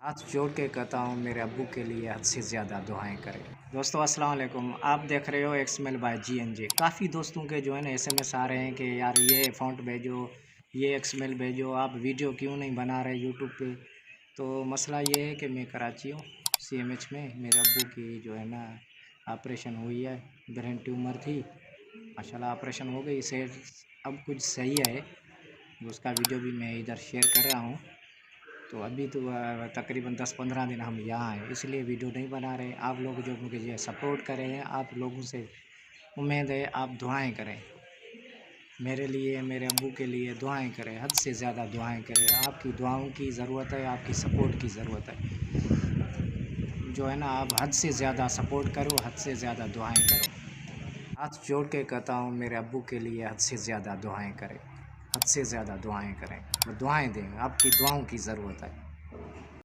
हाथ जोड़ के कहता हूँ मेरे अब्बू के लिए हद से ज़्यादा दुआएं करें। दोस्तों अस्सलाम वालेकुम, आप देख रहे हो एक्समेल बाय जीएनजे। काफ़ी दोस्तों के जो है ना एसएमएस आ रहे हैं कि यार ये फ़ॉन्ट भेजो, ये एक्समेल भेजो, आप वीडियो क्यों नहीं बना रहे यूट्यूब पे। तो मसला ये है कि मैं कराची हूँ, सीएमएच में मेरे अब्बू की जो है ना ऑपरेशन हुई है, ब्रेन ट्यूमर थी। माशाल्लाह ऑपरेशन हो गई, से अब कुछ सही है। उसका वीडियो भी मैं इधर शेयर कर रहा हूँ। तो अभी तो तकरीबन 10-15 दिन हम यहाँ हैं, इसलिए वीडियो नहीं बना रहे। आप लोग जो मुझे सपोर्ट कर रहे हैं, आप लोगों से उम्मीद है आप दुआएं करें मेरे लिए, मेरे अब्बू के लिए दुआएं करें, हद से ज़्यादा दुआएं करें। आपकी दुआओं की ज़रूरत है, आपकी सपोर्ट की ज़रूरत है। जो है ना आप हद से ज़्यादा सपोर्ट करो, हद से ज़्यादा दुआएं करो। हाथ जोड़ के कहता हूँ मेरे अब्बू के लिए हद से ज़्यादा दुआएं करें, हद से ज़्यादा दुआएं करें। वो दुआएं दें, आपकी दुआओं की ज़रूरत है।